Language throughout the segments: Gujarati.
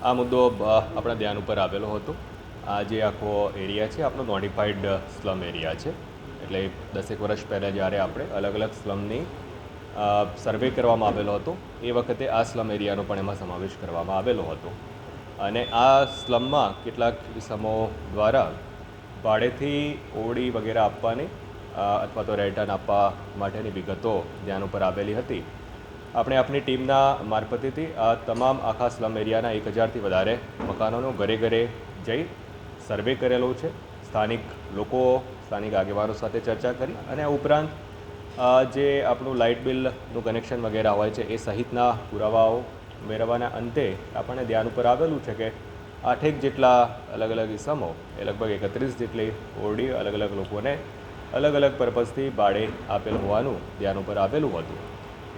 આ મુદ્દો આપણા ધ્યાન ઉપર આવેલો હતો। આ જે આખો એરિયા છે આપણો નોટિફાઈડ સ્લમ એરિયા છે, એટલે 10 વર્ષ પહેલાં જ્યારે આપણે અલગ અલગ સ્લમની સર્વે કરવામાં આવેલો હતો એ વખતે આ સ્લમ એરિયાનો પણ એમાં સમાવેશ કરવામાં આવેલો હતો। અને આ સ્લમમાં કેટલાક ઇસમો દ્વારા ભાડેથી ઓરડી વગેરે આપવાની અથવા તો રહેઠાણ આપવા માટેની વિગતો ધ્યાન ઉપર આવેલી હતી। આપણે આપણી ટીમના મારફતેથી આ તમામ આખા સ્લમ એરિયાના 1000થી વધારે મકાનોનો ઘરે ઘરે જઈ સર્વે કરેલો છે। સ્થાનિક લોકો, સ્થાનિક આગેવાનો સાથે ચર્ચા કરી અને આ ઉપરાંત જે આપણું લાઇટ બિલનું કનેક્શન વગેરે હોય છે એ સહિતના પુરાવાઓ મેળવવાના અંતે આપણને ધ્યાન ઉપર આવેલું છે કે 8 જેટલા અલગ અલગ ઇસમો એ લગભગ 31 જેટલી ઓરડી અલગ અલગ લોકોને અલગ અલગ પર્પઝથી ભાડે આપેલ હોવાનું ધ્યાન ઉપર આવેલું હતું।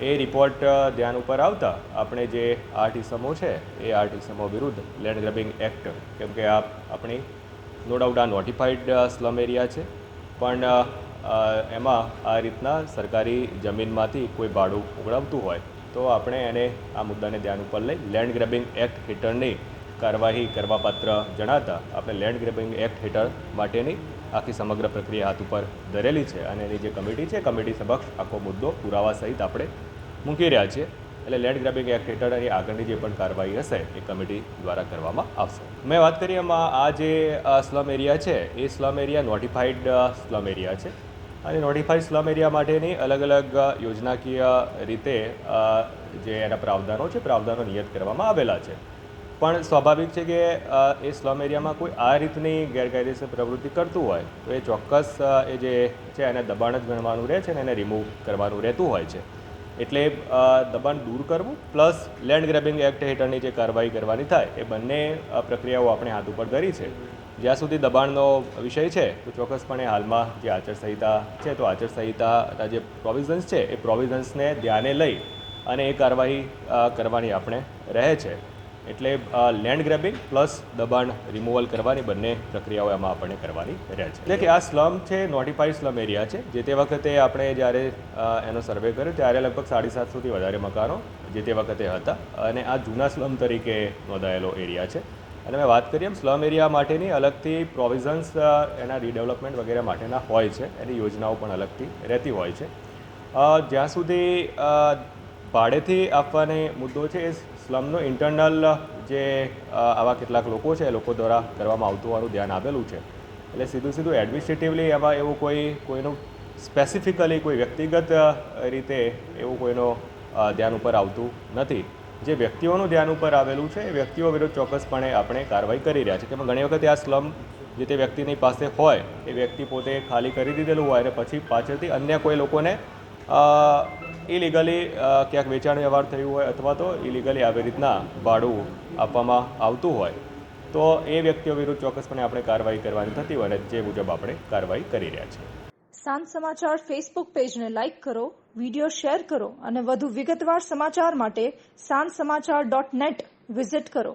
એ રિપોર્ટ ધ્યાન ઉપર આવતા આપણે જે 8 ઇસમો છે એ 8 ઇસમો વિરુદ્ધ લેન્ડ ગ્રેબિંગ એક્ટ, કેમ કે આપણી નો ડાઉટ આ નોટિફાઈડ સ્લમ એરિયા છે, પણ એમાં આ રીતના સરકારી જમીનમાંથી કોઈ ભાડું ઉઘરાવતું હોય તો આપણે એને આ મુદ્દાને ધ્યાન ઉપર લઈ લેન્ડ ગ્રેબિંગ એક્ટ હેઠળની કાર્યવાહી કરવાપાત્ર જણાતા આપણે લેન્ડ ગ્રેબિંગ એક્ટ હેઠળ માટેની આખી સમગ્ર પ્રક્રિયા હાથ ઉપર ધરેલી છે અને એની જે કમિટી છે કમિટી સમક્ષ આખો મુદ્દો પુરાવા સહિત આપણે મૂકી રહ્યા છીએ। એટલે લેન્ડ ગ્રેબિંગ એક્ટ હેઠળ એની આગળની જે પણ કાર્યવાહી હશે એ કમિટી દ્વારા કરવામાં આવશે। મેં વાત કરી એમાં આ જે સ્લમ એરિયા છે એ slum area notified slum area છે અને નોટિફાઈડ સ્લમ એરિયા માટેની અલગ અલગ યોજનાકીય રીતે જે એના પ્રાવધાનો નિયત કરવામાં આવેલા છે। પણ સ્વાભાવિક છે કે એ સ્લમ એરિયામાં કોઈ આ રીતની ગેરકાયદેસર પ્રવૃત્તિ કરતું હોય તો એ ચોક્કસ એ જે છે એને દબાણ જ ગણવાનું રહે છે અને એને રિમૂવ કરવાનું રહેતું હોય છે। એટલે દબાણ દૂર કરવું પ્લસ લેન્ડ ગ્રેબિંગ એક્ટ હેઠળની જે કાર્યવાહી કરવાની થાય એ બંને પ્રક્રિયાઓ આપણે હાથ ઉપર ધરી છે। જ્યાં સુધી દબાણનો વિષય છે તો ચોક્કસપણે હાલમાં જે આચારસંહિતા છે તો આચારસંહિતાના જે પ્રોવિઝન્સ છે એ પ્રોવિઝન્સને ધ્યાને લઈ અને એ કાર્યવાહી કરવાની આપણે રહે છે। એટલે લેન્ડ ગ્રેબિંગ પ્લસ દબાણ રિમૂવલ કરવાની બંને પ્રક્રિયાઓ એમાં આપણને કરવાની રહે છે। એટલે કે આ સ્લમ છે નોટિફાઈડ સ્લમ એરિયા છે। જે તે વખતે આપણે જ્યારે એનો સર્વે કર્યો ત્યારે લગભગ 750થી વધારે મકાનો જે તે વખતે હતા અને આ જૂના સ્લમ તરીકે નોંધાયેલો એરિયા છે। અને મેં વાત કરી એમ સ્લમ એરિયા માટેની અલગથી પ્રોવિઝન્સ એના રીડેવલપમેન્ટ વગેરે માટેના હોય છે, એની યોજનાઓ પણ અલગથી રહેતી હોય છે। જ્યાં સુધી ભાડેથી આપવાનો મુદ્દો છે એ સ્લમનો ઇન્ટરનલ જે આવા કેટલાક લોકો છે એ લોકો દ્વારા કરવામાં આવતું હોવાનું ધ્યાન આવેલું છે। એટલે સીધું એડમિનિસ્ટ્રેટિવલી એમાં એવું કોઈનું સ્પેસિફિકલી કોઈ વ્યક્તિગત રીતે એવું કોઈનો ધ્યાન ઉપર આવતું નથી। જે વ્યક્તિઓનું ધ્યાન ઉપર આવેલું છે એ વ્યક્તિઓ વિરુદ્ધ ચોક્કસપણે આપણે કાર્યવાહી કરી રહ્યા છીએ। કે ઘણી વખતે આ સ્લમ જે તે વ્યક્તિની પાસે હોય એ વ્યક્તિ પોતે ખાલી કરી દીધેલું હોય અને પછી પાછળથી અન્ય કોઈ લોકોને ઇલીગલી ક્યાંક વેચાણ વ્યવહાર થયું હોય અથવા તો ઇલીગલી આવી રીતના ભાડું આપવામાં આવતું હોય તો એ વ્યક્તિઓ વિરુદ્ધ ચોક્કસપણે આપણે કાર્યવાહી કરવાની થતી હોય અને જે મુજબ આપણે કાર્યવાહી કરી રહ્યા છીએ। સાંજ સમાચાર ફેસબુક પેજને લાઇક કરો, વિડીયો શેર કરો અને વધુ વિગતવાર સમાચાર માટે sanssamachar.net વિઝિટ કરો।